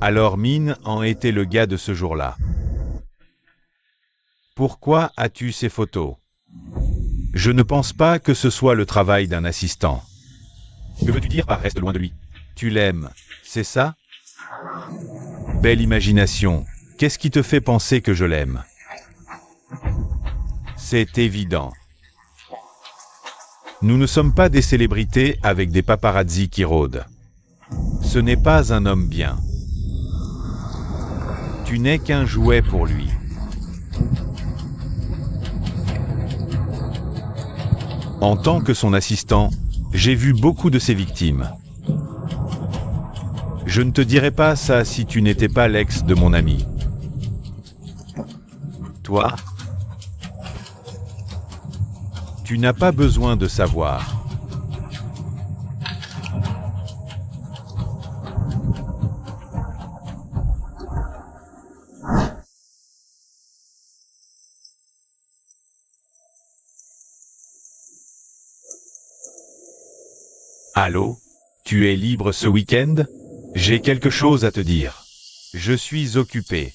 Alors Min en était le gars de ce jour-là. Pourquoi as-tu ces photos? Je ne pense pas que ce soit le travail d'un assistant. Que veux-tu dire par reste loin de lui? Tu l'aimes, c'est ça? Belle imagination. Qu'est-ce qui te fait penser que je l'aime? C'est évident. Nous ne sommes pas des célébrités avec des paparazzis qui rôdent. Ce n'est pas un homme bien. Tu n'es qu'un jouet pour lui. En tant que son assistant, j'ai vu beaucoup de ses victimes. Je ne te dirais pas ça si tu n'étais pas l'ex de mon ami. Toi, tu n'as pas besoin de savoir. Allô? Tu es libre ce week-end? J'ai quelque chose à te dire. Je suis occupé.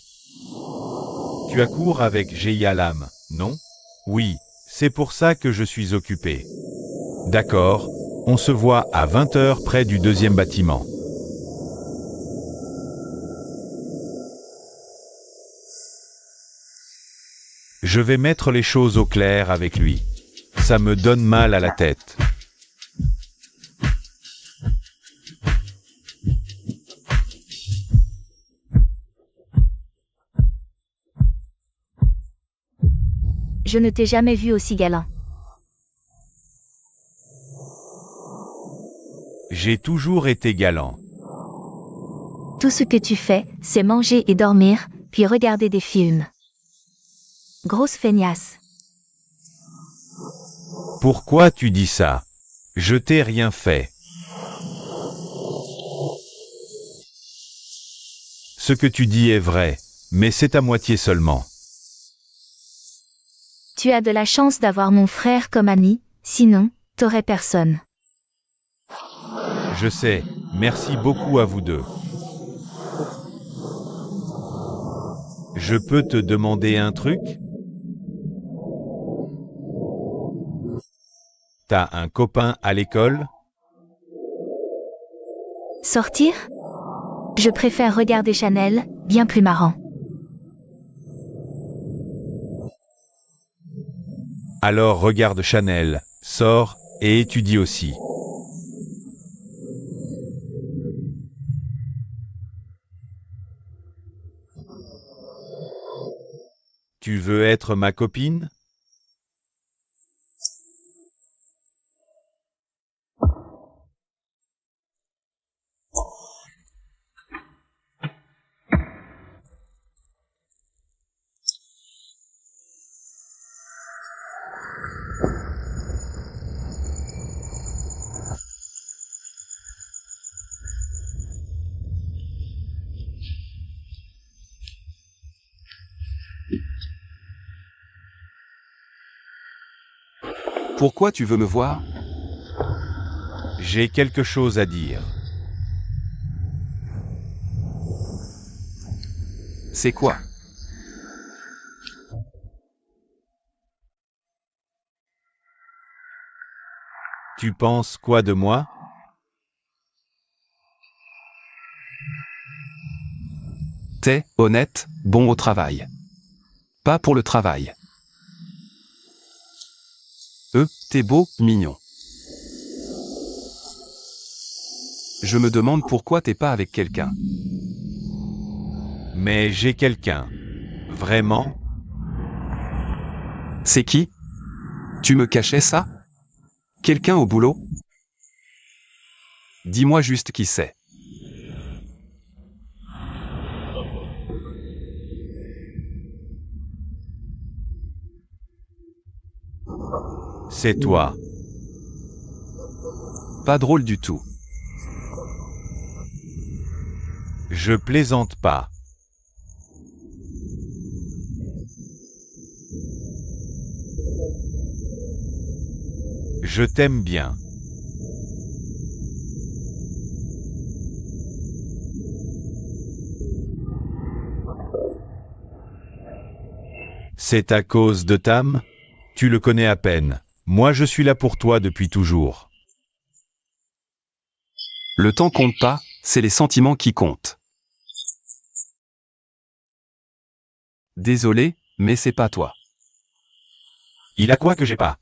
Tu as cours avec Jeialam, non? Oui, c'est pour ça que je suis occupé. D'accord, on se voit à 20h près du deuxième bâtiment. Je vais mettre les choses au clair avec lui. Ça me donne mal à la tête. Je ne t'ai jamais vu aussi galant. J'ai toujours été galant. Tout ce que tu fais, c'est manger et dormir, puis regarder des films. Grosse feignasse. Pourquoi tu dis ça? Je t'ai rien fait. Ce que tu dis est vrai, mais c'est à moitié seulement. Tu as de la chance d'avoir mon frère comme ami, sinon, t'aurais personne. Je sais, merci beaucoup à vous deux. Je peux te demander un truc? T'as un copain à l'école? Sortir? Je préfère regarder Chanel, bien plus marrant. Alors regarde Chanel, sors, et étudie aussi. Tu veux être ma copine? Pourquoi tu veux me voir? J'ai quelque chose à dire. C'est quoi? Tu penses quoi de moi? T'es honnête, bon au travail. Pas pour le travail. T'es beau, mignon. Je me demande pourquoi t'es pas avec quelqu'un. Mais j'ai quelqu'un. Vraiment? C'est qui? Tu me cachais ça? Quelqu'un au boulot? Dis-moi juste qui c'est. C'est toi. Pas drôle du tout. Je plaisante pas. Je t'aime bien. C'est à cause de Tam? Tu le connais à peine. Moi je suis là pour toi depuis toujours. Le temps compte pas, c'est les sentiments qui comptent. Désolé, mais c'est pas toi. Il a quoi que j'ai pas?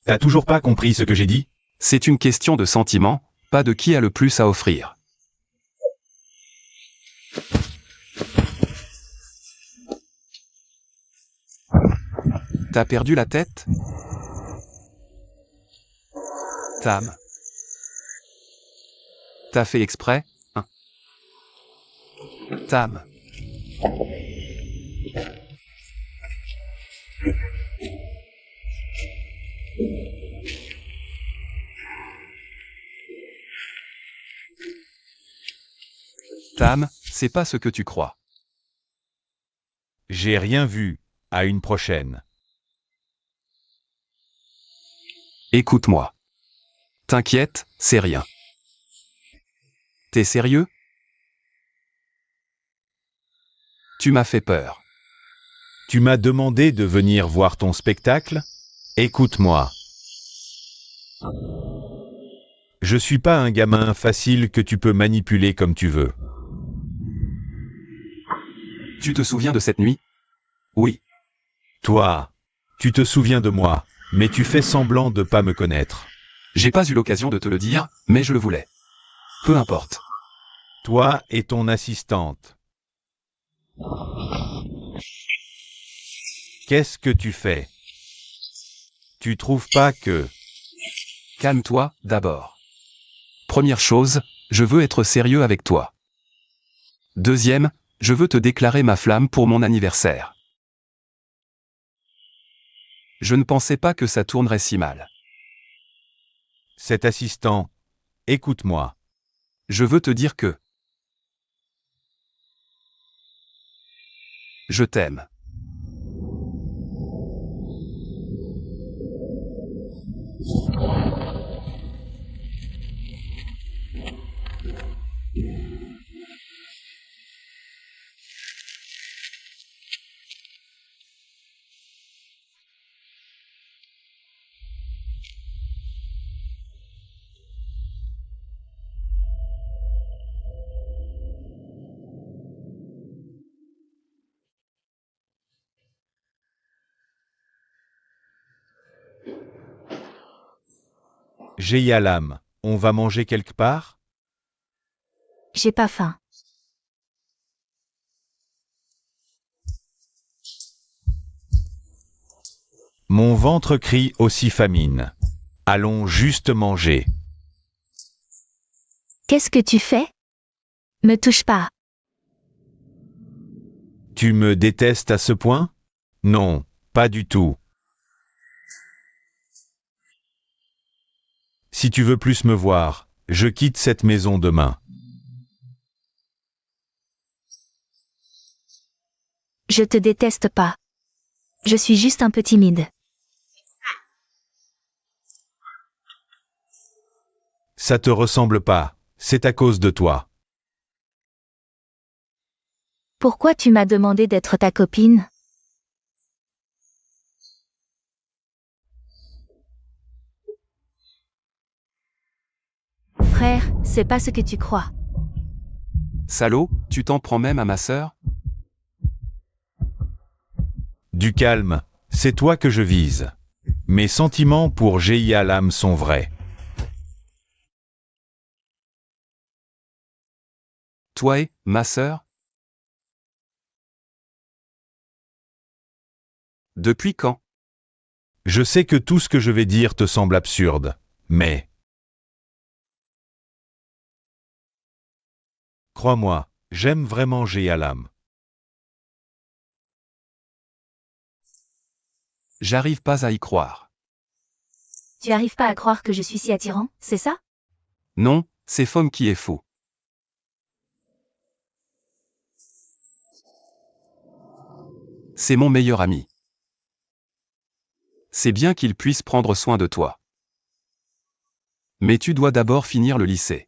T'as toujours pas compris ce que j'ai dit? C'est une question de sentiment, pas de qui a le plus à offrir. T'as perdu la tête? Tam. T'as fait exprès, hein? Tam. Tam, c'est pas ce que tu crois. J'ai rien vu. À une prochaine. Écoute-moi. T'inquiète, c'est rien. T'es sérieux? Tu m'as fait peur. Tu m'as demandé de venir voir ton spectacle? Écoute-moi. Je suis pas un gamin facile que tu peux manipuler comme tu veux. Tu te souviens de cette nuit? Oui. Toi, tu te souviens de moi, mais tu fais semblant de pas me connaître. J'ai pas eu l'occasion de te le dire, mais je le voulais. Peu importe. Toi et ton assistante. Qu'est-ce que tu fais? Tu trouves pas que... Calme-toi, d'abord. Première chose, je veux être sérieux avec toi. Deuxième, je veux te déclarer ma flamme pour mon anniversaire. Je ne pensais pas que ça tournerait si mal. Cet assistant, écoute-moi. Je veux te dire que... Je t'aime. Jeyalam, on va manger quelque part? J'ai pas faim. Mon ventre crie aussi famine. Allons juste manger. Qu'est-ce que tu fais? Me touche pas. Tu me détestes à ce point? Non, pas du tout. Si tu veux plus me voir, je quitte cette maison demain. Je te déteste pas. Je suis juste un peu timide. Ça te ressemble pas, c'est à cause de toi. Pourquoi tu m'as demandé d'être ta copine? Frère, c'est pas ce que tu crois. Salaud, tu t'en prends même à ma sœur? Du calme, c'est toi que je vise. Mes sentiments pour Jeyalam sont vrais. Toi et, ma sœur? Depuis quand? Je sais que tout ce que je vais dire te semble absurde, mais... Crois-moi, j'aime vraiment Jeyalam. J'arrive pas à y croire. Tu arrives pas à croire que je suis si attirant, c'est ça? Non, c'est Fom qui est faux. C'est mon meilleur ami. C'est bien qu'il puisse prendre soin de toi. Mais tu dois d'abord finir le lycée.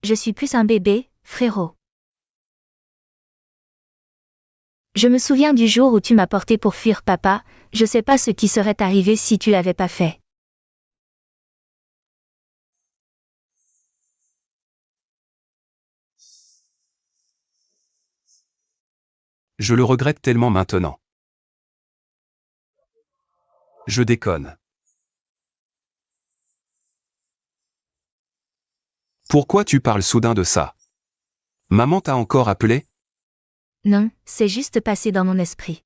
Je suis plus un bébé, frérot. Je me souviens du jour où tu m'as porté pour fuir papa, je sais pas ce qui serait arrivé si tu l'avais pas fait. Je le regrette tellement maintenant. Je déconne. Pourquoi tu parles soudain de ça? Maman t'a encore appelé? Non, c'est juste passé dans mon esprit.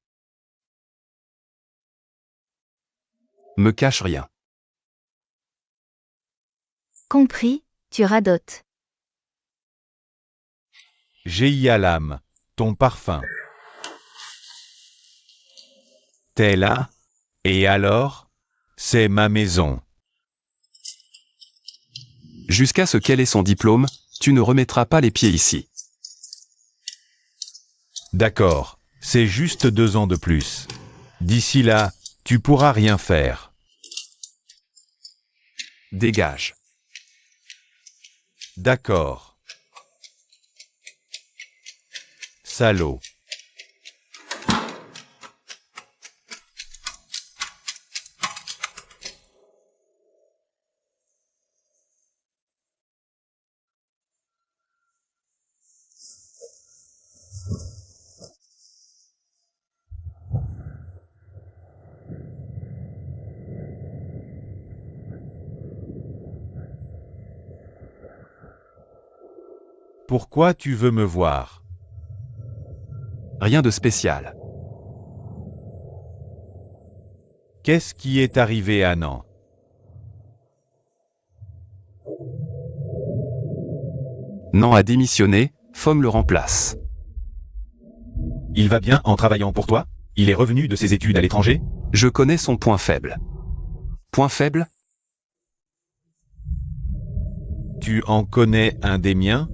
Me cache rien. Compris, tu radotes. J'ai l'âme, ton parfum. T'es là? Et alors? C'est ma maison. Jusqu'à ce qu'elle ait son diplôme, tu ne remettras pas les pieds ici. D'accord, c'est juste 2 ans de plus. D'ici là, tu pourras rien faire. Dégage. D'accord. Salaud. Pourquoi tu veux me voir? Rien de spécial. Qu'est-ce qui est arrivé à Nan? Nan a démissionné, Fom le remplace. Il va bien en travaillant pour toi? Il est revenu de ses études à l'étranger? Je connais son point faible. Point faible? Tu en connais un des miens?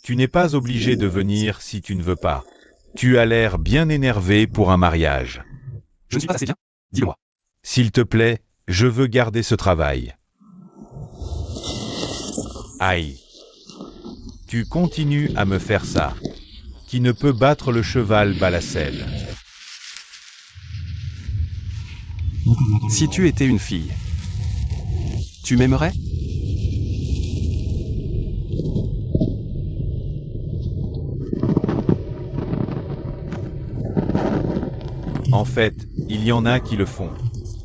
Tu n'es pas obligé de venir si tu ne veux pas. Tu as l'air bien énervé pour un mariage. Je ne suis pas assez bien? Dis-le-moi. S'il te plaît, je veux garder ce travail. Aïe. Tu continues à me faire ça. Qui ne peut battre le cheval bat la selle. Si tu étais une fille, tu m'aimerais? En fait, il y en a qui le font.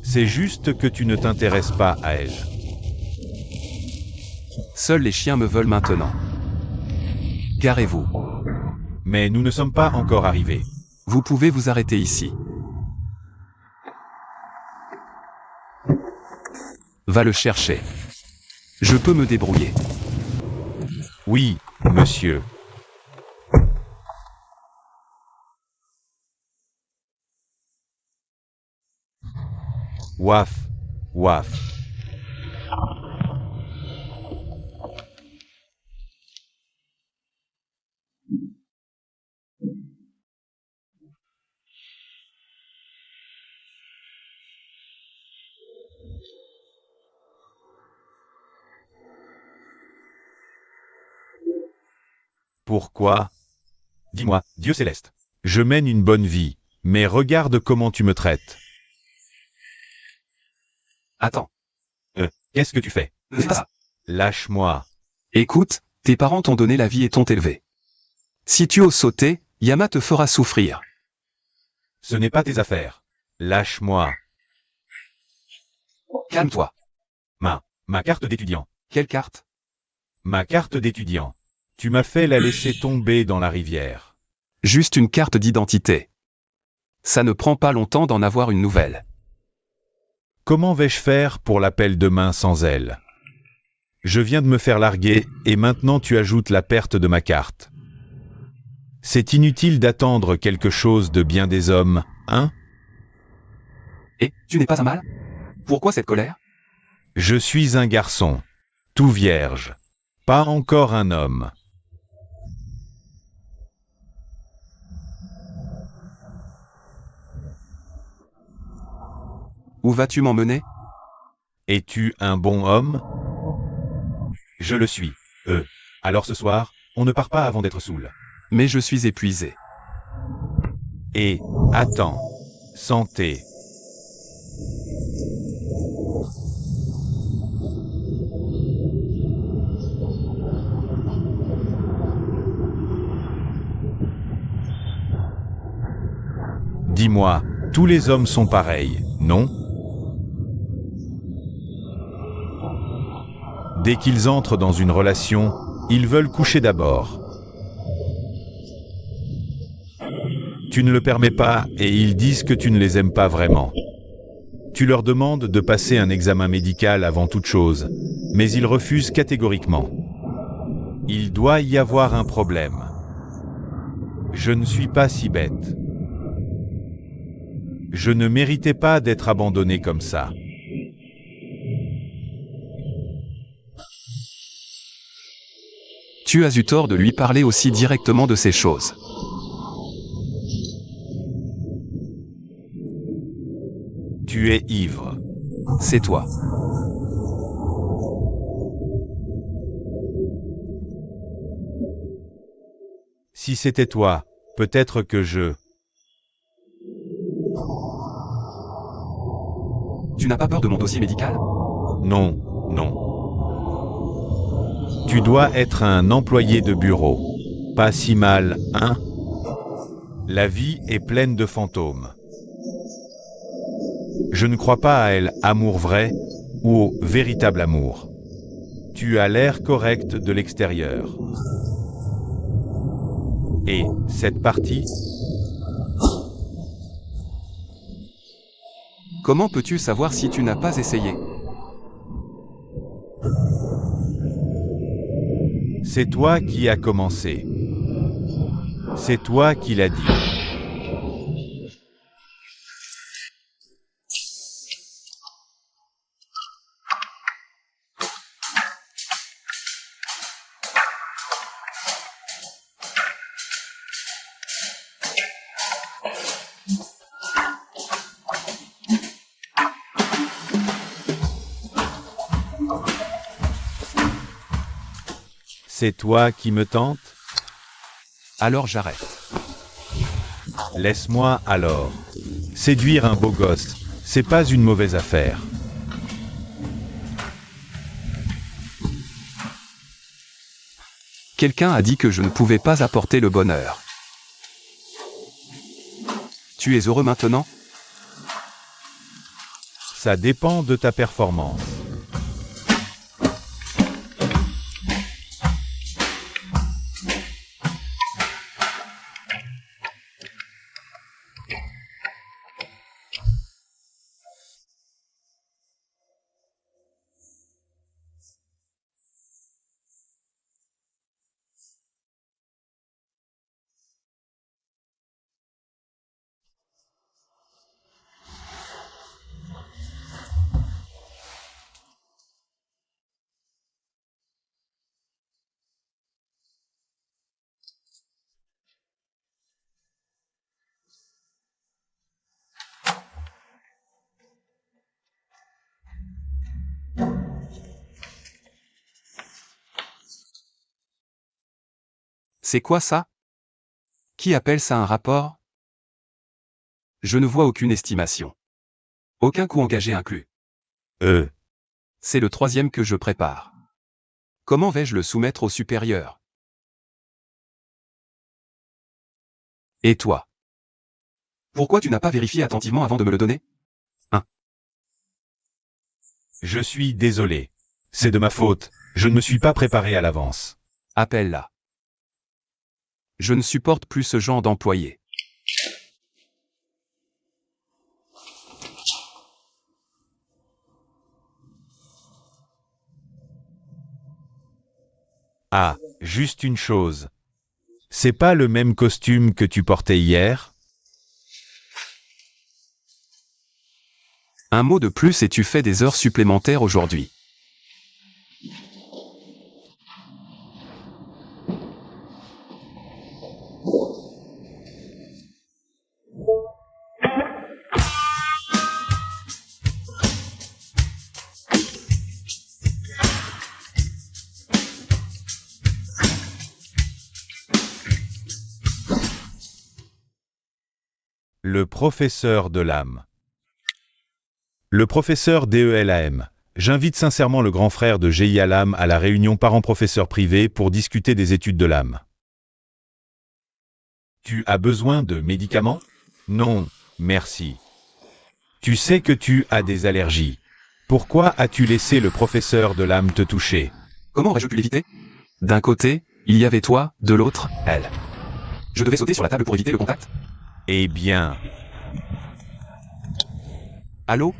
C'est juste que tu ne t'intéresses pas à elle. Seuls les chiens me veulent maintenant. Garez-vous. Mais nous ne sommes pas encore arrivés. Vous pouvez vous arrêter ici. Va le chercher. Je peux me débrouiller. Oui, monsieur. Waf, waf. Pourquoi? Dis-moi, Dieu céleste. Je mène une bonne vie, mais regarde comment tu me traites. Attends. Qu'est-ce que tu fais? Fais pas ça. Lâche-moi. Écoute, tes parents t'ont donné la vie et t'ont élevé. Si tu oses sauter, Yama te fera souffrir. Ce n'est pas tes affaires. Lâche-moi. Calme-toi. Ma carte d'étudiant. Quelle carte? Ma carte d'étudiant. Tu m'as fait la laisser tomber dans la rivière. Juste une carte d'identité. Ça ne prend pas longtemps d'en avoir une nouvelle. Comment vais-je faire pour l'appel demain sans elle? Je viens de me faire larguer, et maintenant tu ajoutes la perte de ma carte. C'est inutile d'attendre quelque chose de bien des hommes, hein? Et, tu n'es pas un mâle? Pourquoi cette colère? Je suis un garçon, tout vierge, pas encore un homme. Où vas-tu m'emmener? Es-tu un bon homme? Je le suis. Alors ce soir, on ne part pas avant d'être saoul. Mais je suis épuisé. Et, attends, santé. Dis-moi, tous les hommes sont pareils, non? Dès qu'ils entrent dans une relation, ils veulent coucher d'abord. Tu ne le permets pas et ils disent que tu ne les aimes pas vraiment. Tu leur demandes de passer un examen médical avant toute chose, mais ils refusent catégoriquement. Il doit y avoir un problème. Je ne suis pas si bête. Je ne méritais pas d'être abandonné comme ça. Tu as eu tort de lui parler aussi directement de ces choses. Tu es ivre. C'est toi. Si c'était toi, peut-être que je... Tu n'as pas peur de mon dossier médical? Non, non. Tu dois être un employé de bureau. Pas si mal, hein? La vie est pleine de fantômes. Je ne crois pas à elle, amour vrai, ou au véritable amour. Tu as l'air correct de l'extérieur. Et cette partie? Comment peux-tu savoir si tu n'as pas essayé? C'est toi qui as commencé. C'est toi qui l'as dit. C'est toi qui me tente? Alors j'arrête. Laisse-moi alors. Séduire un beau gosse, c'est pas une mauvaise affaire. Quelqu'un a dit que je ne pouvais pas apporter le bonheur. Tu es heureux maintenant? Ça dépend de ta performance. C'est quoi ça? Qui appelle ça un rapport? Je ne vois aucune estimation. Aucun coût engagé inclus. C'est le 3e que je prépare. Comment vais-je le soumettre au supérieur? Et toi? Pourquoi tu n'as pas vérifié attentivement avant de me le donner? Je suis désolé. C'est de ma faute, je ne me suis pas préparé à l'avance. Appelle-la. Je ne supporte plus ce genre d'employé. Ah, juste une chose. C'est pas le même costume que tu portais hier? Un mot de plus et tu fais des heures supplémentaires aujourd'hui. Le professeur de l'âme. Le professeur DELAM. J'invite sincèrement le grand frère de GIA l'âme à la réunion parents-professeurs privés pour discuter des études de l'âme. Tu as besoin de médicaments? Non, merci. Tu sais que tu as des allergies. Pourquoi as-tu laissé le professeur de l'âme te toucher? Comment aurais-je pu l'éviter? D'un côté, il y avait toi, de l'autre, elle. Je devais sauter sur la table pour éviter le contact? Eh bien, Allô?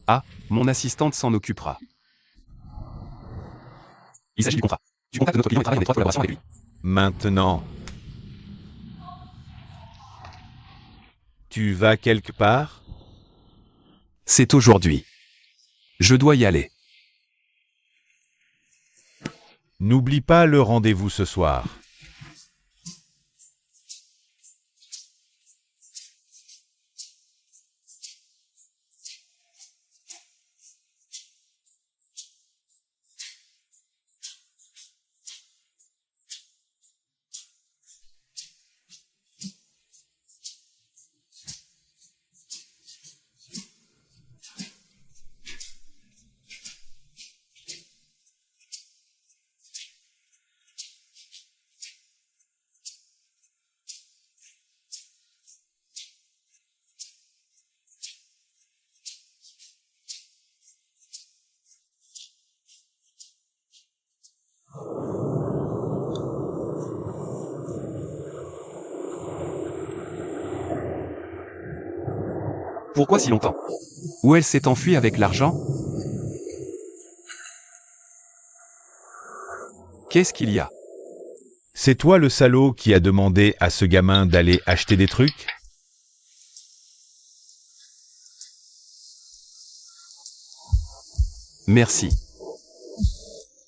Ah, mon assistante s'en occupera. Il s'agit du contrat. Du contact de notre client et travaille en étroite collaboration avec lui. maintenant. Tu vas quelque part? C'est aujourd'hui. Je dois y aller. N'oublie pas le rendez-vous ce soir. Pourquoi si longtemps? Où elle s'est enfuie avec l'argent? Qu'est-ce qu'il y a? C'est toi le salaud qui a demandé à ce gamin d'aller acheter des trucs? Merci.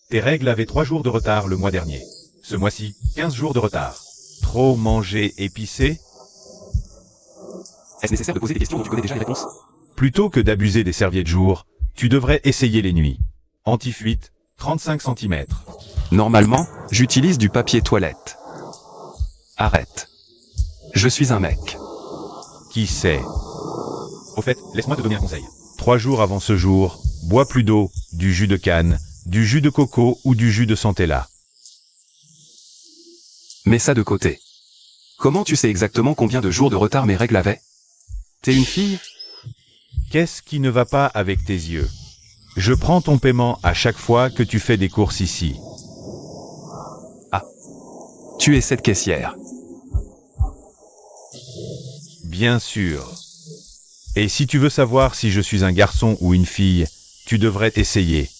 Tes règles avaient 3 jours de retard le mois dernier. Ce mois-ci, 15 jours de retard. Trop manger épicé? Est-ce nécessaire de poser des questions dont tu connais déjà les réponses? Plutôt que d'abuser des serviettes jour, tu devrais essayer les nuits. Anti-fuite, 35 cm. Normalement, j'utilise du papier toilette. Arrête. Je suis un mec. Qui sait? Au fait, laisse-moi te donner un conseil. 3 jours avant ce jour, bois plus d'eau, du jus de canne, du jus de coco ou du jus de centella. Mets ça de côté. Comment tu sais exactement combien de jours de retard mes règles avaient? T'es une fille? Qu'est-ce qui ne va pas avec tes yeux? Je prends ton paiement à chaque fois que tu fais des courses ici. Tu es cette caissière. Bien sûr. Et si tu veux savoir si je suis un garçon ou une fille, tu devrais essayer.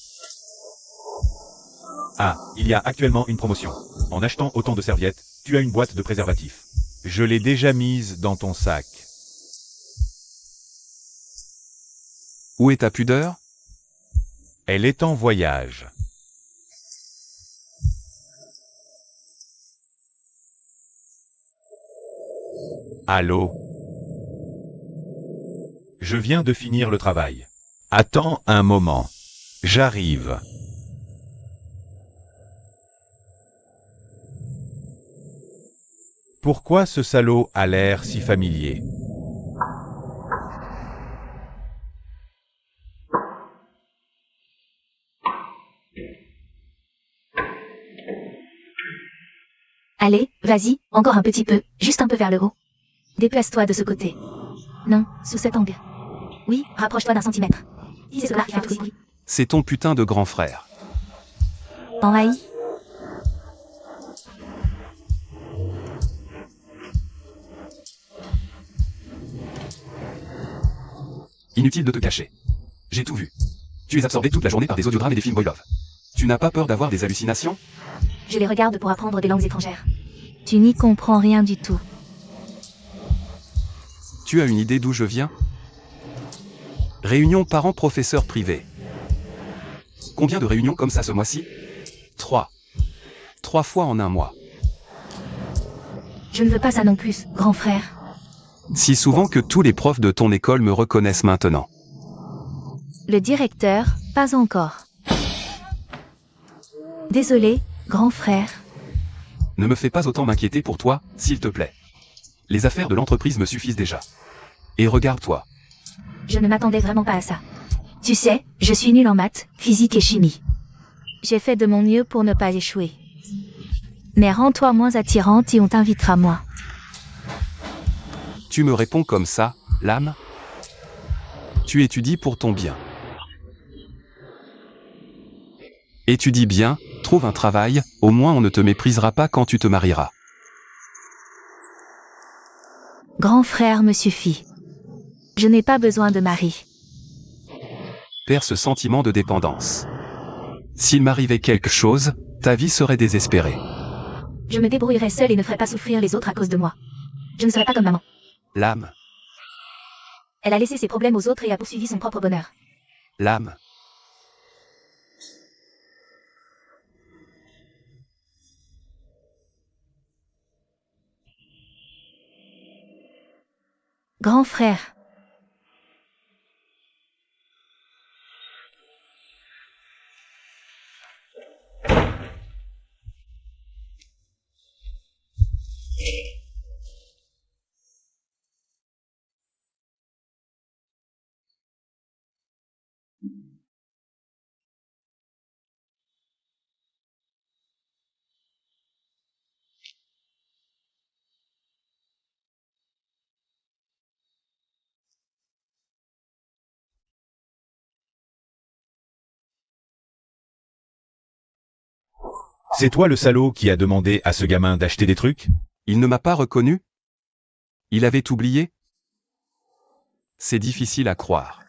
Ah, il y a actuellement une promotion. En achetant autant de serviettes, tu as une boîte de préservatifs. Je l'ai déjà mise dans ton sac. Où est ta pudeur? Elle est en voyage. Allô? Je viens de finir le travail. Attends un moment. J'arrive. Pourquoi ce salaud a l'air si familier? Allez, vas-y, encore un petit peu, juste un peu vers le haut. Déplace-toi de ce côté. Non, sous cet angle. Oui, rapproche-toi d'un centimètre. C'est cela qui fait tout le bruit. C'est ton putain de grand frère. Envahi. Inutile de te cacher. J'ai tout vu. Tu es absorbé toute la journée par des audiodrames et des films boy love. Tu n'as pas peur d'avoir des hallucinations? Je les regarde pour apprendre des langues étrangères. Tu n'y comprends rien du tout. Tu as une idée d'où je viens? Réunion parents-professeurs privés. Combien de réunions comme ça ce mois-ci? 3. 3 fois en un mois. Je ne veux pas ça non plus, grand frère. Si souvent que tous les profs de ton école me reconnaissent maintenant. Le directeur, pas encore. Désolé, grand frère. Ne me fais pas autant m'inquiéter pour toi, s'il te plaît. Les affaires de l'entreprise me suffisent déjà. Et regarde-toi. Je ne m'attendais vraiment pas à ça. Tu sais, je suis nulle en maths, physique et chimie. J'ai fait de mon mieux pour ne pas échouer. Mais rends-toi moins attirante et on t'invitera moins. Tu me réponds comme ça, l'âme? Tu étudies pour ton bien. Étudie bien, trouve un travail, au moins on ne te méprisera pas quand tu te marieras. Grand frère me suffit. Je n'ai pas besoin de mari. Perds ce sentiment de dépendance. S'il m'arrivait quelque chose, ta vie serait désespérée. Je me débrouillerai seule et ne ferai pas souffrir les autres à cause de moi. Je ne serai pas comme maman. L'âme, Elle a laissé ses problèmes aux autres et a poursuivi son propre bonheur. l'âme. Grand frère. C'est toi le salaud qui a demandé à ce gamin d'acheter des trucs? Il ne m'a pas reconnu? Il avait oublié? C'est difficile à croire.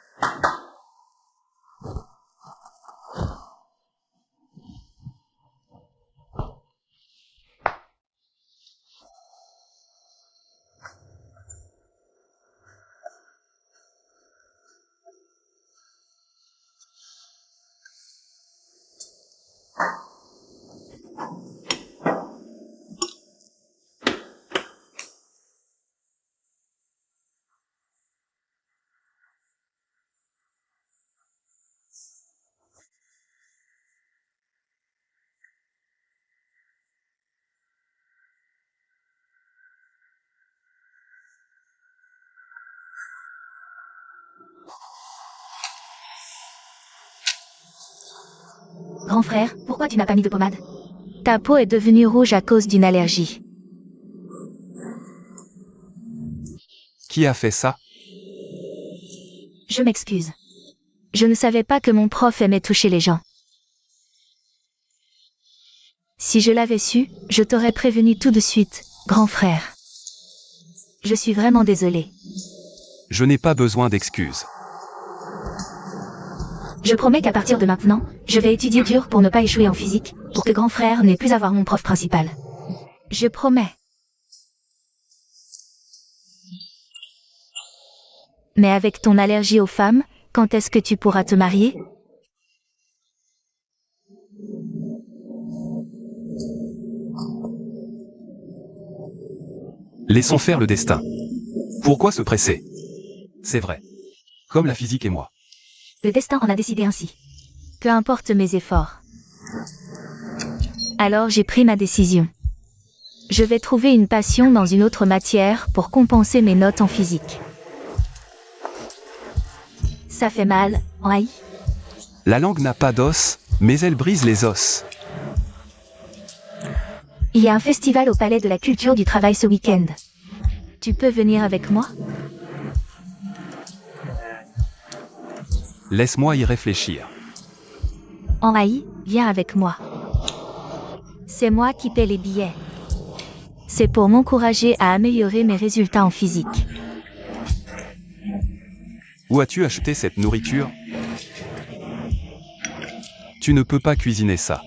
Grand frère, pourquoi tu n'as pas mis de pommade? Ta peau est devenue rouge à cause d'une allergie. Qui a fait ça? Je m'excuse. Je ne savais pas que mon prof aimait toucher les gens. Si je l'avais su, je t'aurais prévenu tout de suite, grand frère. Je suis vraiment désolée. Je n'ai pas besoin d'excuses. Je promets qu'à partir de maintenant, je vais étudier dur pour ne pas échouer en physique, pour que grand frère n'ait plus à voir mon prof principal. Je promets. Mais avec ton allergie aux femmes, quand est-ce que tu pourras te marier? Laissons faire le destin. Pourquoi se presser? C'est vrai. Comme la physique et moi. Le destin en a décidé ainsi. Peu importe mes efforts. Alors j'ai pris ma décision. Je vais trouver une passion dans une autre matière pour compenser mes notes en physique. Ça fait mal, oui. La langue n'a pas d'os, mais elle brise les os. Il y a un festival au Palais de la Culture du Travail ce week-end. Tu peux venir avec moi? Laisse-moi y réfléchir. Henri, viens avec moi. C'est moi qui paie les billets. C'est pour m'encourager à améliorer mes résultats en physique. Où as-tu acheté cette nourriture? Tu ne peux pas cuisiner ça.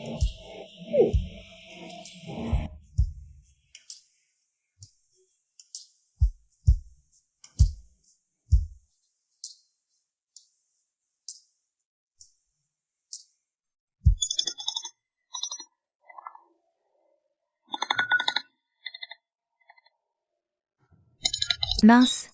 Mince.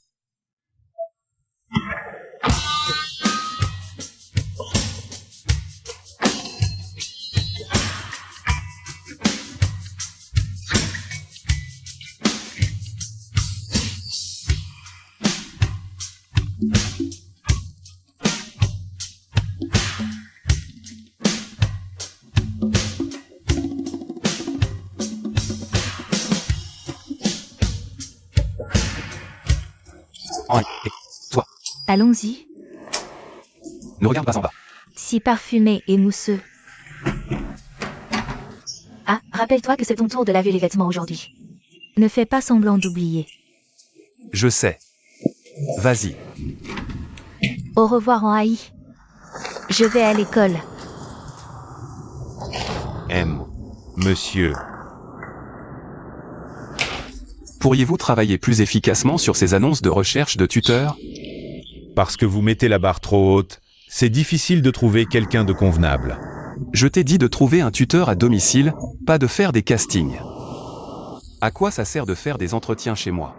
Henri, et toi, Allons-y. ne regarde pas en bas. Si parfumé et mousseux. Ah, rappelle-toi que c'est ton tour de laver les vêtements aujourd'hui. Ne fais pas semblant d'oublier. Je sais. Vas-y. Au revoir Henri. Je vais à l'école. Monsieur. Pourriez-vous travailler plus efficacement sur ces annonces de recherche de tuteurs? Parce que vous mettez la barre trop haute, c'est difficile de trouver quelqu'un de convenable. Je t'ai dit de trouver un tuteur à domicile, pas de faire des castings. À quoi ça sert de faire des entretiens chez moi?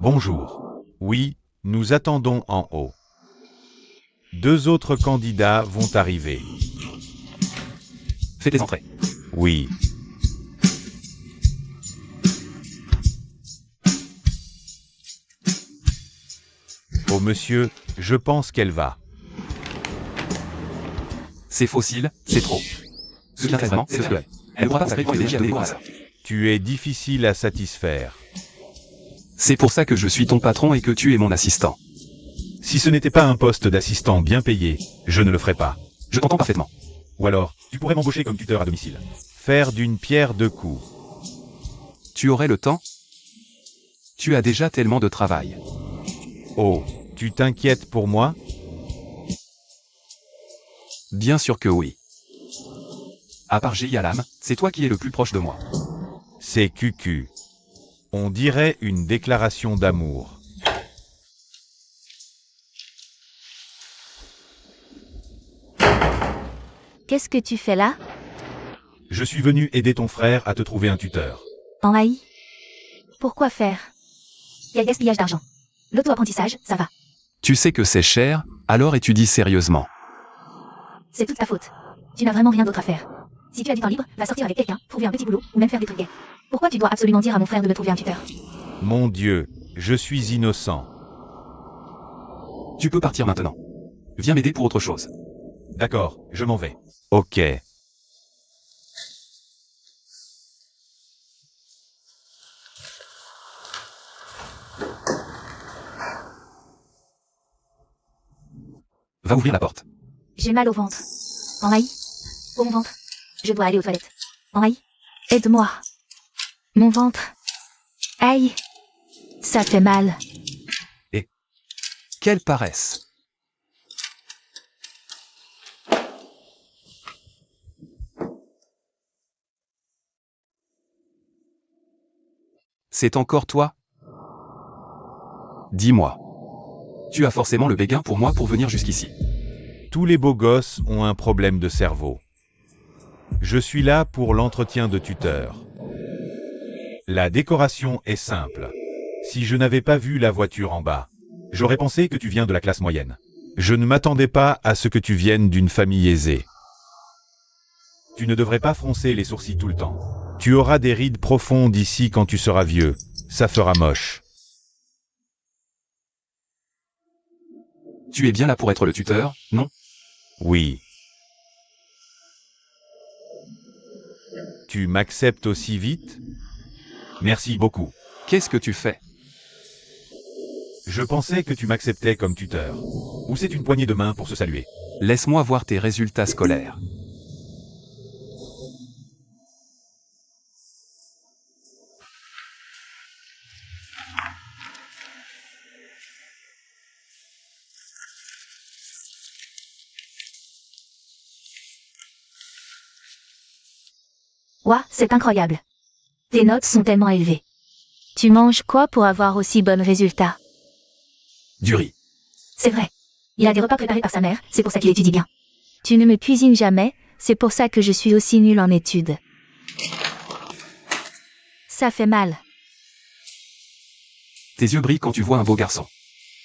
Bonjour. Oui, nous attendons en haut. 2 autres candidats vont arriver. Fais tes entrées. Oui. Oh monsieur, je pense qu'elle va. C'est fossile, c'est trop. Ce qui l'intéresse vraiment, c'est ce que elle ne pourra pas s'agripper à donner à ça. Tu es difficile à satisfaire. C'est pour ça que je suis ton patron et que tu es mon assistant. Si ce n'était pas un poste d'assistant bien payé, je ne le ferais pas. Je t'entends parfaitement. Ou alors, tu pourrais m'embaucher comme tuteur à domicile. Faire d'une pierre deux coups. Tu aurais le temps? Tu as déjà tellement de travail. Oh, tu t'inquiètes pour moi? Bien sûr que oui. À part Yalam, c'est toi qui es le plus proche de moi. C'est cucu. On dirait une déclaration d'amour. Qu'est-ce que tu fais là? Je suis venu aider ton frère à te trouver un tuteur. Henri? Pourquoi faire? Il y a gaspillage d'argent. L'auto-apprentissage, ça va. Tu sais que c'est cher, alors étudie sérieusement. C'est toute ta faute. Tu n'as vraiment rien d'autre à faire. Si tu as du temps libre, va sortir avec quelqu'un, trouver un petit boulot, ou même faire des trucs gays. Pourquoi tu dois absolument dire à mon frère de me trouver un tuteur? Mon Dieu, je suis innocent. Tu peux partir maintenant. Viens m'aider pour autre chose. D'accord, je m'en vais. Ok. Va ouvrir la porte. J'ai mal au ventre. Henri? Pour mon ventre. Je dois aller aux toilettes. Henri? Aide-moi. Mon ventre. Aïe. Ça fait mal. Quelle paresse. C'est encore toi? Dis-moi. Tu as forcément le béguin pour moi pour venir jusqu'ici. Tous les beaux gosses ont un problème de cerveau. Je suis là pour l'entretien de tuteur. La décoration est simple. Si je n'avais pas vu la voiture en bas, j'aurais pensé que tu viens de la classe moyenne. Je ne m'attendais pas à ce que tu viennes d'une famille aisée. Tu ne devrais pas froncer les sourcils tout le temps. Tu auras des rides profondes ici quand tu seras vieux. Ça fera moche. Tu es bien là pour être le tuteur, non? Oui. Tu m'acceptes aussi vite? Merci beaucoup. Qu'est-ce que tu fais? Je pensais que tu m'acceptais comme tuteur. Ou c'est une poignée de main pour se saluer? Laisse-moi voir tes résultats scolaires. Ouah, c'est incroyable. Tes notes sont tellement élevées. Tu manges quoi pour avoir aussi bons résultats? Du riz. C'est vrai. Il a des repas préparés par sa mère, c'est pour ça qu'il étudie bien. Tu ne me cuisines jamais, c'est pour ça que je suis aussi nulle en études. Ça fait mal. Tes yeux brillent quand tu vois un beau garçon.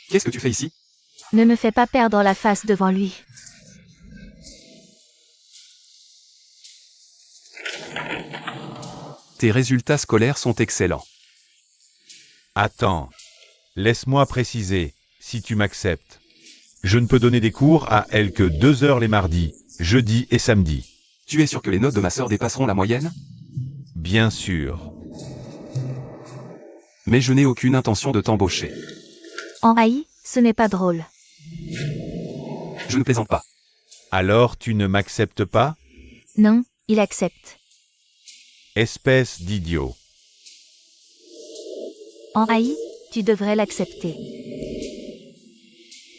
Qu'est-ce que tu fais ici? Ne me fais pas perdre la face devant lui. Tes résultats scolaires sont excellents. Attends. Laisse-moi préciser, si tu m'acceptes. Je ne peux donner des cours à elle que 2 heures les mardis, jeudis et samedis. Tu es sûr que les notes de ma sœur dépasseront la moyenne? Bien sûr. Mais je n'ai aucune intention de t'embaucher. En haï, ce n'est pas drôle. Je ne plaisante pas. Alors tu ne m'acceptes pas? Non, il accepte. Espèce d'idiot. En haï, tu devrais l'accepter.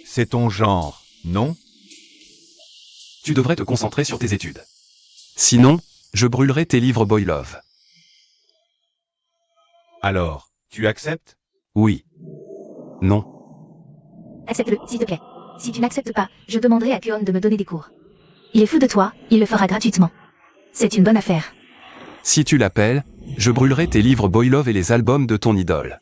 C'est ton genre, non? Tu devrais te concentrer sur tes études. Sinon, je brûlerai tes livres Boylov. Alors, tu acceptes? Oui. Non. Accepte-le, s'il te plaît. Si tu n'acceptes pas, je demanderai à Kuon de me donner des cours. Il est fou de toi, il le fera gratuitement. C'est une bonne affaire. Si tu l'appelles, je brûlerai tes livres Boylov et les albums de ton idole.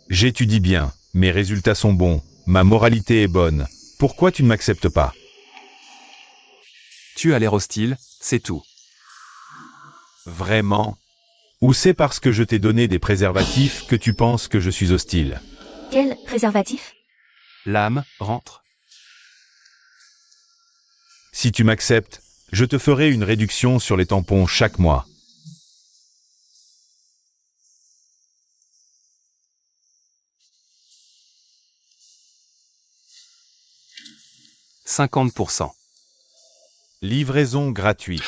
J'étudie bien, mes résultats sont bons, ma moralité est bonne. Pourquoi tu ne m'acceptes pas? Tu as l'air hostile, c'est tout. Vraiment? Ou c'est parce que je t'ai donné des préservatifs que tu penses que je suis hostile? Quel préservatif? L'âme, rentre. Si tu m'acceptes, je te ferai une réduction sur les tampons chaque mois. « 50%. Livraison gratuite.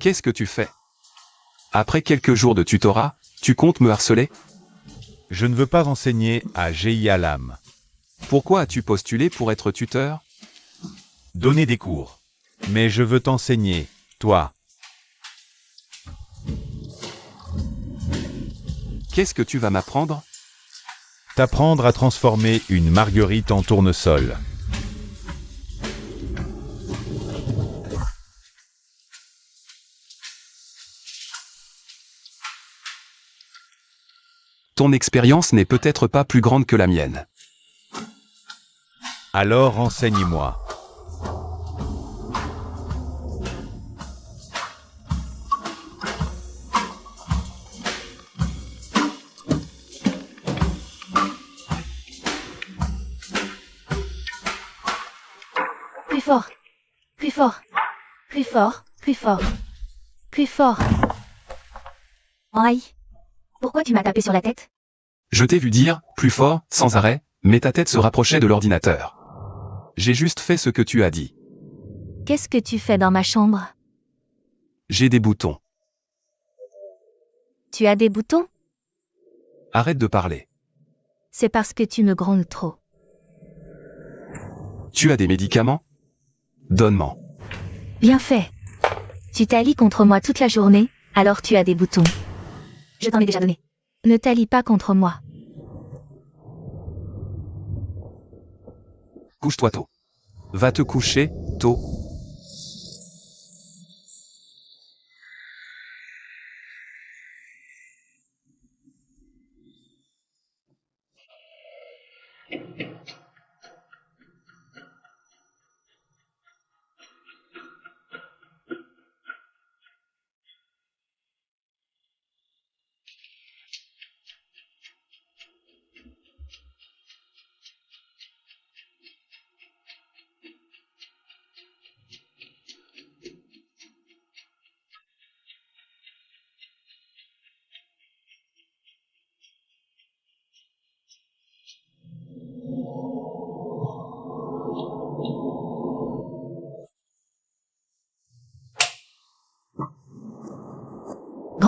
Qu'est-ce que tu fais? Après quelques jours de tutorat, tu comptes me harceler? Je ne veux pas enseigner à GIA Lam. Pourquoi as-tu postulé pour être tuteur? Donner des cours. Mais je veux t'enseigner, toi. Qu'est-ce que tu vas m'apprendre? T'apprendre à transformer une marguerite en tournesol. Ton expérience n'est peut-être pas plus grande que la mienne. Alors enseigne-moi. Plus fort. Plus fort. Plus fort. Plus fort. Plus fort. En haï. Pourquoi tu m'as tapé sur la tête? Je t'ai vu dire, plus fort, sans arrêt, mais ta tête se rapprochait de l'ordinateur. J'ai juste fait ce que tu as dit. Qu'est-ce que tu fais dans ma chambre? J'ai des boutons. Tu as des boutons? Arrête de parler. C'est parce que tu me grondes trop. Tu as des médicaments? Donne-m'en. Bien fait. Tu t'allies contre moi toute la journée, alors tu as des boutons. Je t'en ai déjà donné. Ne t'allie pas contre moi. Couche-toi tôt. Va te coucher, tôt.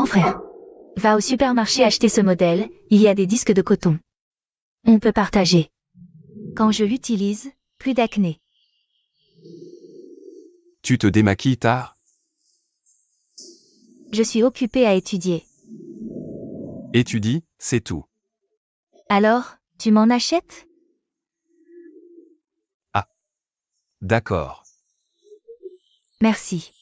frère. Va au supermarché acheter ce modèle, il y a des disques de coton. On peut partager. Quand je l'utilise, plus d'acné. Tu te démaquilles tard? Je suis occupée à étudier. Étudie, c'est tout. Alors, tu m'en achètes? D'accord. Merci.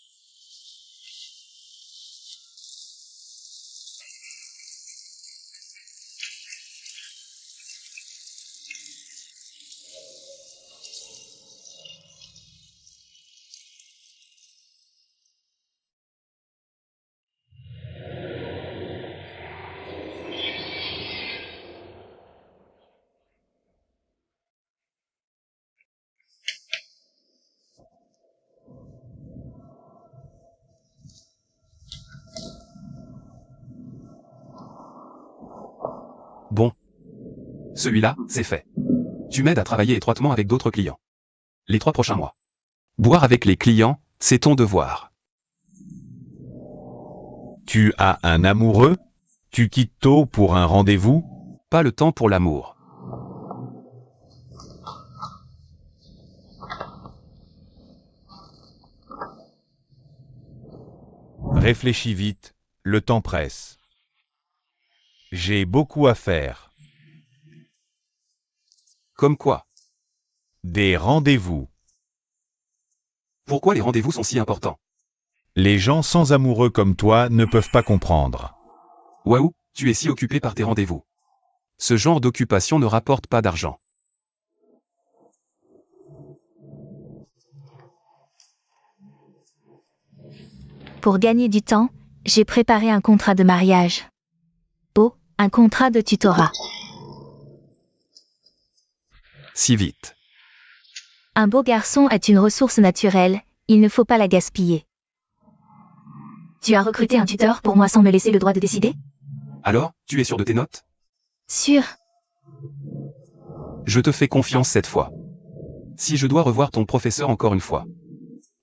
Bon. Celui-là, c'est fait. Tu m'aides à travailler étroitement avec d'autres clients. Les 3 prochains mois. Boire avec les clients, c'est ton devoir. Tu as un amoureux? Tu quittes tôt pour un rendez-vous? Pas le temps pour l'amour. Réfléchis vite, le temps presse. J'ai beaucoup à faire. Comme quoi? Des rendez-vous. Pourquoi les rendez-vous sont si importants? Les gens sans amoureux comme toi ne peuvent pas comprendre. Waouh, tu es si occupé par tes rendez-vous. Ce genre d'occupation ne rapporte pas d'argent. Pour gagner du temps, j'ai préparé un contrat de mariage. Oh, un contrat de tutorat. Si vite. Un beau garçon est une ressource naturelle, il ne faut pas la gaspiller. Tu as recruté un tuteur pour moi sans me laisser le droit de décider? Alors, tu es sûr de tes notes? Sûr. Je te fais confiance cette fois. Si je dois revoir ton professeur encore une fois.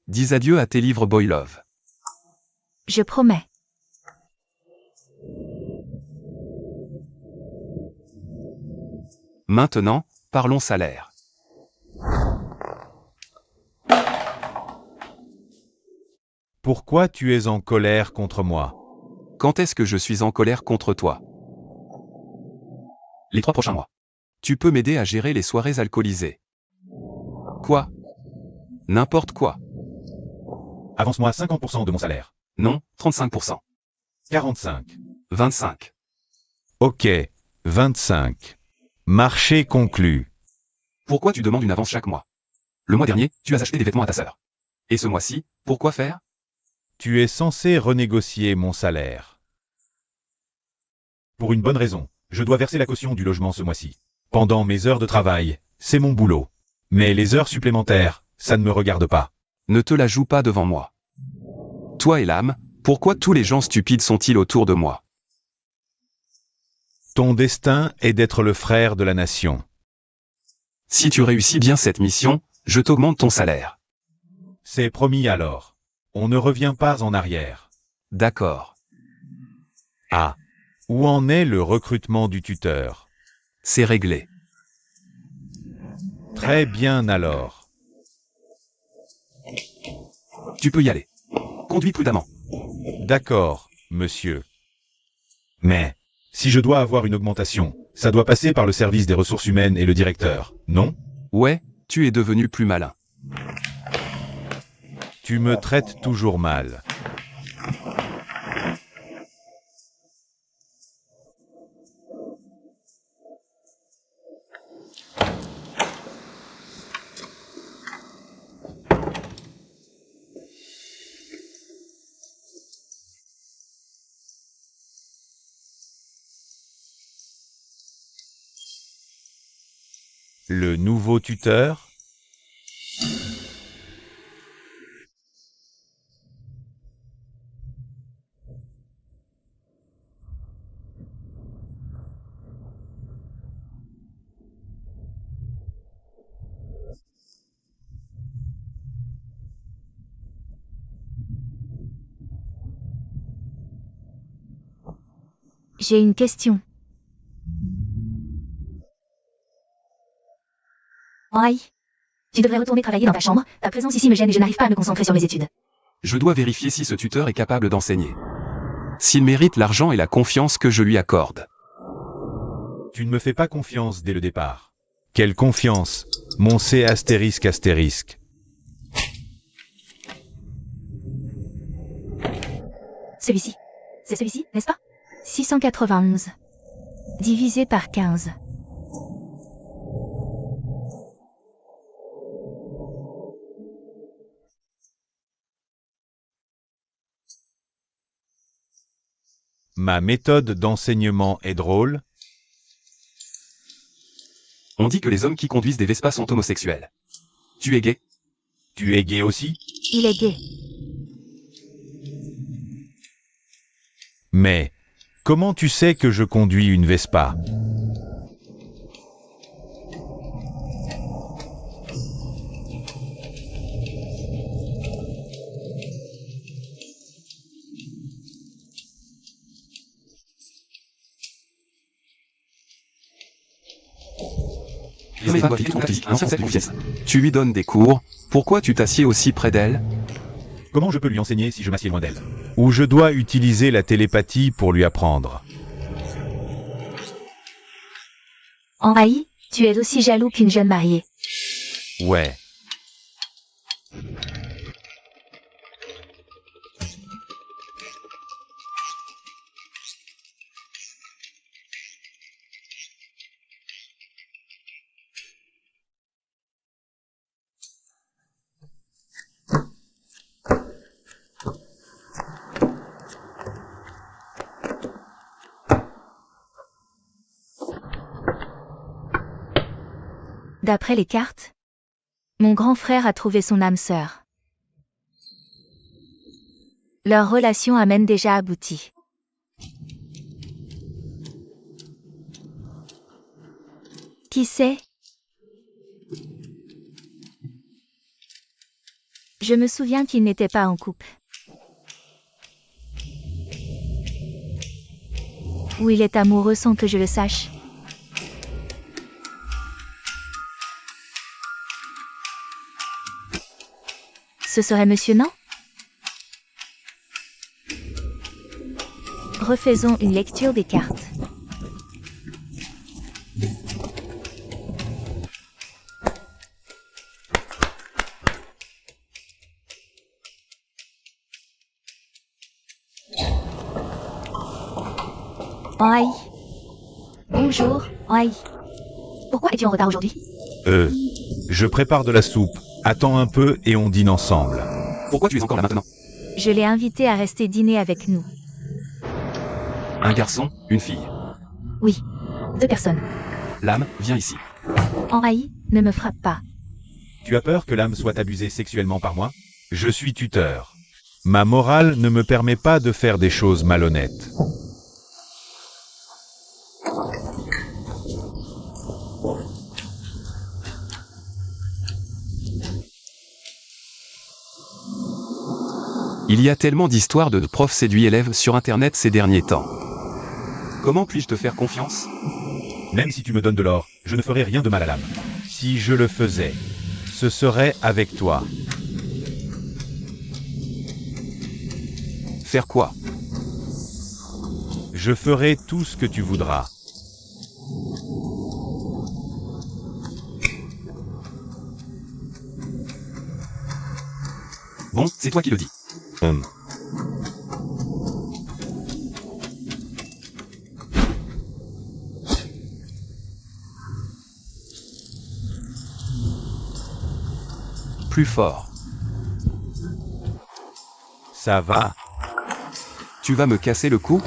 Dis adieu à tes livres Boy Love. Je promets. Maintenant, parlons salaire. Pourquoi tu es en colère contre moi? Quand est-ce que je suis en colère contre toi? Les 3 prochains mois. Tu peux m'aider à gérer les soirées alcoolisées. Quoi? N'importe quoi. Avance-moi 50% de mon salaire. Non, 35%. 45. 25. Ok, 25. Marché conclu. Pourquoi tu demandes une avance chaque mois? Le mois dernier, tu as acheté des vêtements à ta sœur. Et ce mois-ci, pourquoi faire? Tu es censé renégocier mon salaire. Pour une bonne raison, je dois verser la caution du logement ce mois-ci. Pendant mes heures de travail, c'est mon boulot. Mais les heures supplémentaires, ça ne me regarde pas. Ne te la joue pas devant moi. Toi et l'âme, pourquoi tous les gens stupides sont-ils autour de moi? Ton destin est d'être le frère de la nation. Si tu réussis bien cette mission, je t'augmente ton salaire. C'est promis alors. On ne revient pas en arrière. D'accord. Ah. Où en est le recrutement du tuteur? C'est réglé. Très bien alors. Tu peux y aller. Conduis prudemment. D'accord, monsieur. Mais, si je dois avoir une augmentation, ça doit passer par le service des ressources humaines et le directeur, non? Ouais, tu es devenu plus malin. Tu me traites toujours mal. Le nouveau tuteur? J'ai une question. Aïe. Tu devrais retourner travailler dans ta chambre. Ta présence ici me gêne et je n'arrive pas à me concentrer sur mes études. Je dois vérifier si ce tuteur est capable d'enseigner. S'il mérite l'argent et la confiance que je lui accorde. Tu ne me fais pas confiance dès le départ. Quelle confiance, mon C astérisque astérisque. Celui-ci. C'est celui-ci, n'est-ce pas? 691. Divisé par 15. Ma méthode d'enseignement est drôle. On dit que les hommes qui conduisent des Vespas sont homosexuels. Tu es gay? Tu es gay aussi? Il est gay. Mais, comment tu sais que je conduis une Vespa? Tu lui donnes des cours, pourquoi tu t'assieds aussi près d'elle? Comment je peux lui enseigner si je m'assieds loin d'elle? Ou je dois utiliser la télépathie pour lui apprendre? Envahi, tu es aussi jaloux qu'une jeune mariée. Ouais. D'après les cartes, mon grand frère a trouvé son âme sœur. Leur relation a même déjà abouti. Qui sait? Je me souviens qu'ils n'étaient pas en couple. Ou il est amoureux sans que je le sache. Ce serait monsieur, non? Refaisons une lecture des cartes. Aïe. Bonjour, aïe. Pourquoi es-tu en retard aujourd'hui? Je prépare de la soupe. Attends un peu et on dîne ensemble. Pourquoi tu es encore là maintenant? Je l'ai invité à rester dîner avec nous. Un garçon, une fille. Oui, 2 personnes. L'âme, viens ici. Envahi, ne me frappe pas. Tu as peur que l'âme soit abusée sexuellement par moi? Je suis tuteur. Ma morale ne me permet pas de faire des choses malhonnêtes. Il y a tellement d'histoires de profs séduits élèves sur internet ces derniers temps. Comment puis-je te faire confiance? Même si tu me donnes de l'or, je ne ferai rien de mal à l'âme. Si je le faisais, ce serait avec toi. Faire quoi? Je ferai tout ce que tu voudras. Bon, c'est toi qui le dis. Plus fort. Ça va. Tu vas me casser le cou?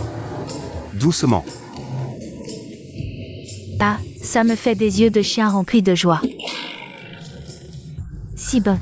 Doucement. Ah, ça me fait des yeux de chien remplis de joie. Si bon.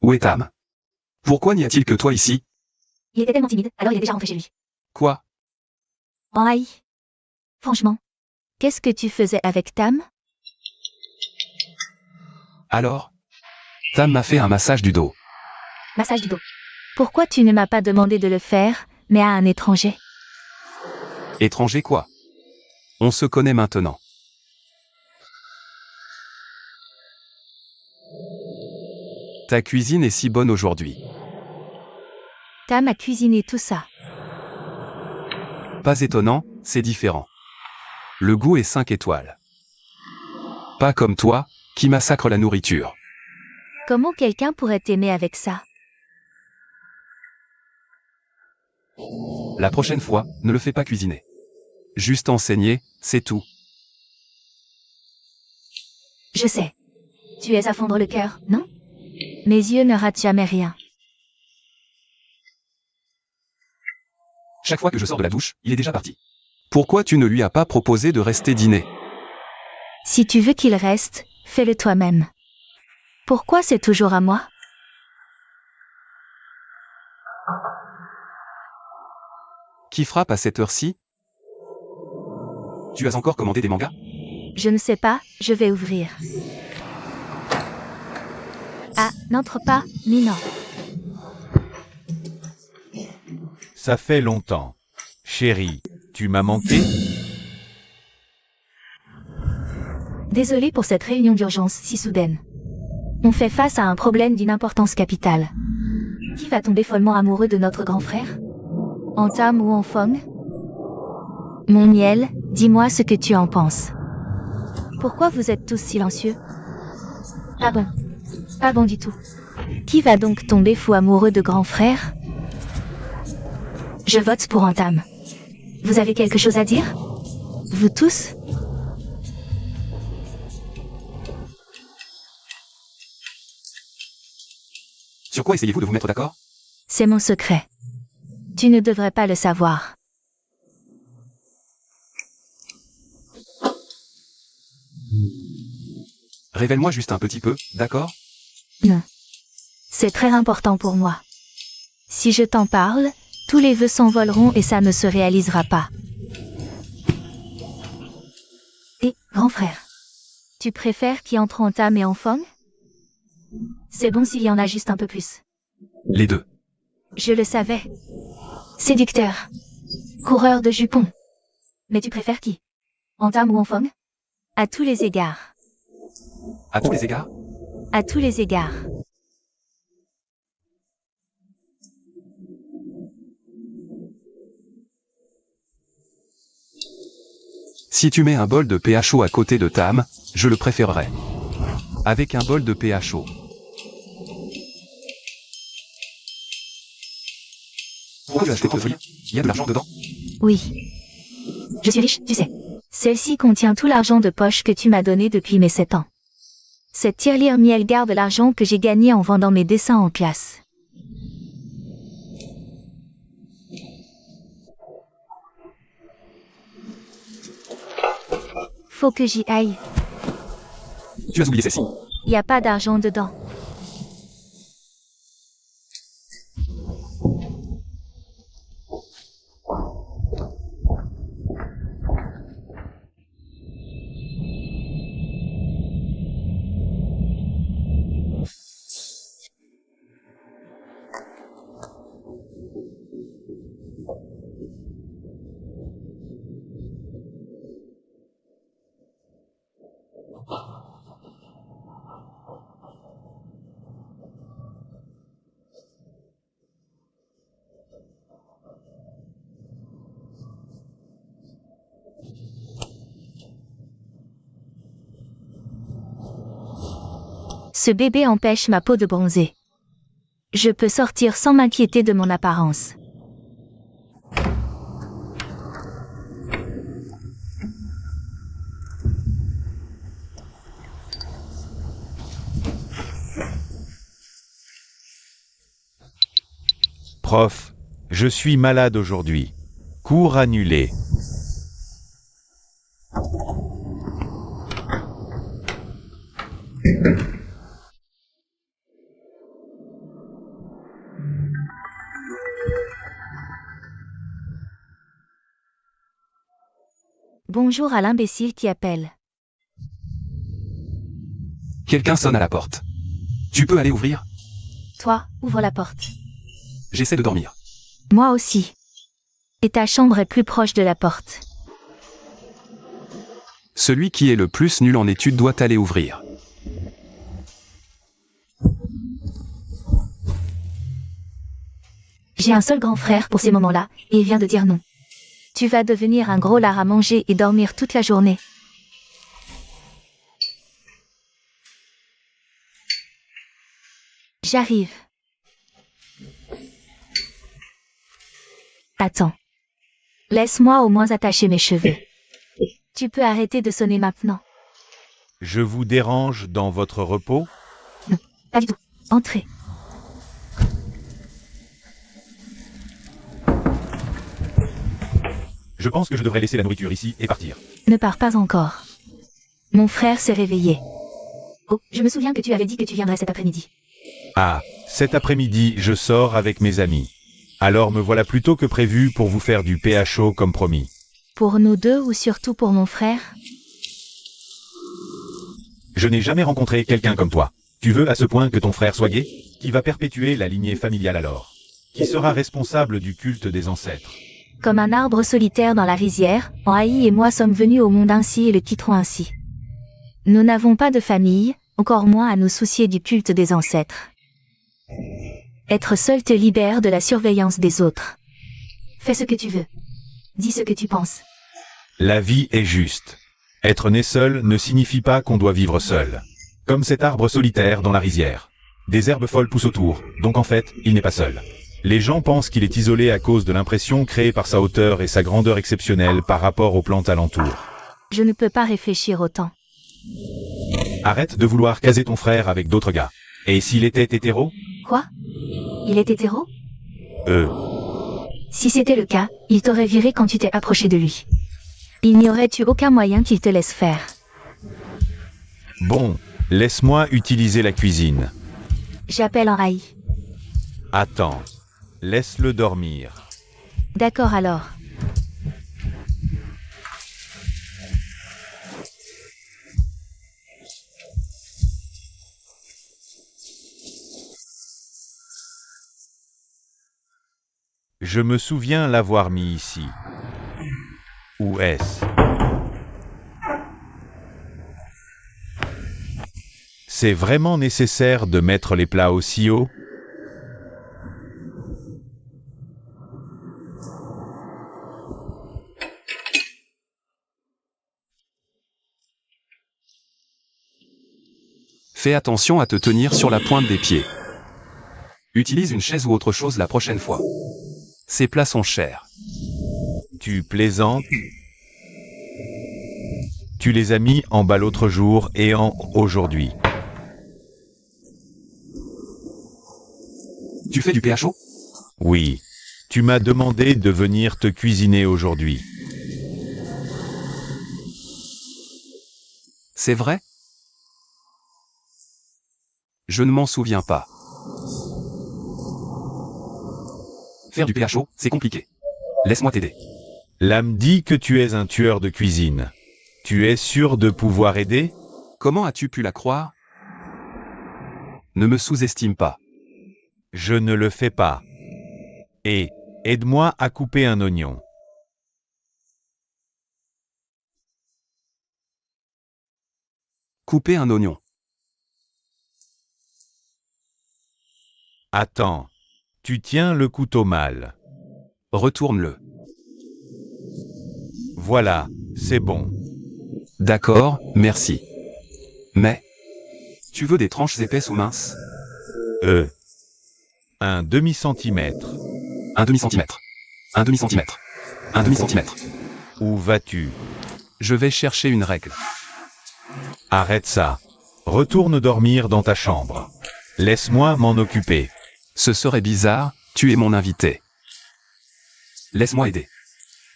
Où est Tam? Pourquoi n'y a-t-il que toi ici? Il était tellement timide, alors il est déjà rentré chez lui. Quoi? En haï. Franchement. Qu'est-ce que tu faisais avec Tam? Alors? Tam m'a fait un massage du dos. Massage du dos. Pourquoi tu ne m'as pas demandé de le faire, mais à un étranger? Étranger quoi? On se connaît maintenant. Ta cuisine est si bonne aujourd'hui. Tam a cuisiné tout ça. Pas étonnant, c'est différent. Le goût est 5 étoiles. Pas comme toi, qui massacre la nourriture. Comment quelqu'un pourrait t'aimer avec ça? La prochaine fois, ne le fais pas cuisiner. Juste enseigner, c'est tout. Je sais. Tu es à fondre le cœur, non? Mes yeux ne ratent jamais rien. Chaque fois que je sors de la douche, il est déjà parti. Pourquoi tu ne lui as pas proposé de rester dîner? Si tu veux qu'il reste, fais-le toi-même. Pourquoi c'est toujours à moi? Qui frappe à cette heure-ci? Tu as encore commandé des mangas? Je ne sais pas, je vais ouvrir. Ah, n'entre pas, Minan. Ça fait longtemps. Chérie, tu m'as manqué? Désolé pour cette réunion d'urgence si soudaine. On fait face à un problème d'une importance capitale. Qui va tomber follement amoureux de notre grand frère? En Tam ou en Fong? Mon miel, dis-moi ce que tu en penses. Pourquoi vous êtes tous silencieux? Pas bon. Pas bon du tout. Qui va donc tomber fou amoureux de grand frère? Je vote pour un Tam. Vous avez quelque chose à dire? Vous tous? Sur quoi essayez-vous de vous mettre d'accord? C'est mon secret. Tu ne devrais pas le savoir. Révèle-moi juste un petit peu, d'accord? Non. C'est très important pour moi. Si je t'en parle, tous les vœux s'envoleront et ça ne se réalisera pas. Et, grand frère, tu préfères qui entre en Tam et en Fong? C'est bon s'il y en a juste un peu plus. Les deux. Je le savais. Séducteur. Coureur de jupons. Mais tu préfères qui? En Tam ou en Fong? À tous les égards. À tous les égards? À tous les égards. Si tu mets un bol de PHO à côté de Tam, je le préférerais. Avec un bol de PHO. Pourquoi tu as acheté trop de feuilles? Il y a de l'argent dedans? Oui. Je suis riche, tu sais. Celle-ci contient tout l'argent de poche que tu m'as donné depuis mes 7 ans. Cette tirelire miel garde l'argent que j'ai gagné en vendant mes dessins en classe. Faut que j'y aille. Tu as oublié celle-ci. Y a pas d'argent dedans. Ce bébé empêche ma peau de bronzer. Je peux sortir sans m'inquiéter de mon apparence. Prof, je suis malade aujourd'hui. Cours annulé. Bonjour à l'imbécile qui appelle. Quelqu'un sonne à la porte. Tu peux aller ouvrir? Toi, ouvre la porte. J'essaie de dormir. Moi aussi. Et ta chambre est plus proche de la porte. Celui qui est le plus nul en études doit aller ouvrir. J'ai un seul grand frère pour ces moments-là, et il vient de dire non. Tu vas devenir un gros lard à manger et dormir toute la journée. J'arrive. Attends. Laisse-moi au moins attacher mes cheveux. Tu peux arrêter de sonner maintenant. Je vous dérange dans votre repos? Pas du tout. Entrez. Je pense que je devrais laisser la nourriture ici et partir. Ne pars pas encore. Mon frère s'est réveillé. Oh, je me souviens que tu avais dit que tu viendrais cet après-midi. Ah, cet après-midi, je sors avec mes amis. Alors me voilà plus tôt que prévu pour vous faire du PHO comme promis. Pour nous deux ou surtout pour mon frère? Je n'ai jamais rencontré quelqu'un comme toi. Tu veux à ce point que ton frère soit gay? Qui va perpétuer la lignée familiale alors? Qui sera responsable du culte des ancêtres? Comme un arbre solitaire dans la rizière, Haï et moi sommes venus au monde ainsi et le quitterons ainsi. Nous n'avons pas de famille, encore moins à nous soucier du culte des ancêtres. Être seul te libère de la surveillance des autres. Fais ce que tu veux. Dis ce que tu penses. La vie est juste. Être né seul ne signifie pas qu'on doit vivre seul. Comme cet arbre solitaire dans la rizière. Des herbes folles poussent autour, donc en fait, il n'est pas seul. Les gens pensent qu'il est isolé à cause de l'impression créée par sa hauteur et sa grandeur exceptionnelle par rapport aux plantes alentours. Je ne peux pas réfléchir autant. Arrête de vouloir caser ton frère avec d'autres gars. Et s'il était hétéro? Quoi? Il est hétéro? Si c'était le cas, il t'aurait viré quand tu t'es approché de lui. Il n'y aurait eu aucun moyen qu'il te laisse faire. Bon, laisse-moi utiliser la cuisine. J'appelle en Haï. Attends. Laisse-le dormir. D'accord alors. Je me souviens l'avoir mis ici. Où est-ce? C'est vraiment nécessaire de mettre les plats aussi haut? Fais attention à te tenir sur la pointe des pieds. Utilise une chaise ou autre chose la prochaine fois. Ces plats sont chers. Tu plaisantes? Tu les as mis en bas l'autre jour et en aujourd'hui. Tu fais du PHO? Oui. Tu m'as demandé de venir te cuisiner aujourd'hui. C'est vrai? Je ne m'en souviens pas. Faire du PHO, c'est compliqué. Laisse-moi t'aider. L'âme dit que tu es un tueur de cuisine. Tu es sûr de pouvoir aider? Comment as-tu pu la croire? Ne me sous-estime pas. Je ne le fais pas. Et, aide-moi à couper un oignon. Couper un oignon. Attends. Tu tiens le couteau mal. Retourne-le. Voilà, c'est bon. D'accord, merci. Mais... Tu veux des tranches épaisses ou minces? Un demi-centimètre. Un demi-centimètre. Un demi-centimètre. Un demi-centimètre. Où vas-tu? Je vais chercher une règle. Arrête ça. Retourne dormir dans ta chambre. Laisse-moi m'en occuper. Ce serait bizarre, tu es mon invité. Laisse-moi aider.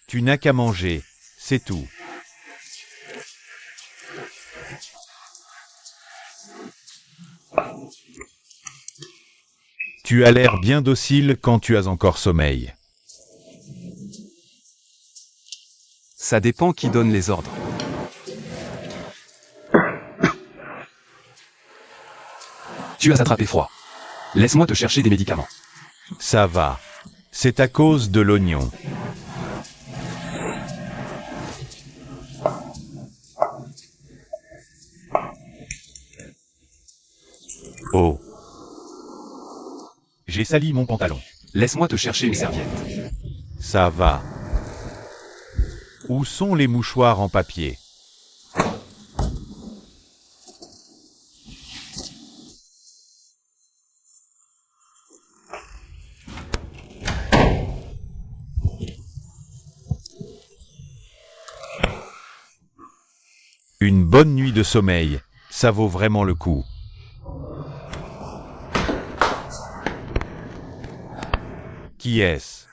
Tu n'as qu'à manger, c'est tout. Tu as l'air bien docile quand tu as encore sommeil. Ça dépend qui donne les ordres. Tu as attrapé froid. Laisse-moi te chercher des médicaments. Ça va. C'est à cause de l'oignon. Oh. J'ai sali mon pantalon. Laisse-moi te chercher une serviette. Ça va. Où sont les mouchoirs en papier? Une bonne nuit de sommeil, ça vaut vraiment le coup. Qui est-ce?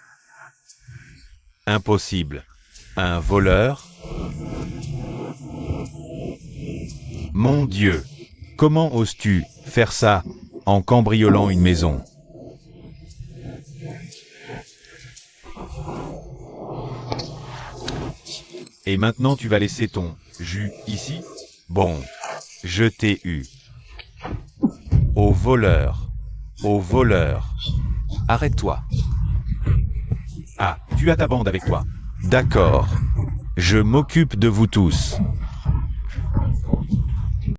Impossible. Un voleur? Mon Dieu! Comment oses-tu faire ça en cambriolant une maison? Et maintenant tu vas laisser ton jus ici? Bon, je t'ai eu. Au voleur. Au voleur. Arrête-toi. Ah, tu as ta bande avec toi. D'accord. Je m'occupe de vous tous.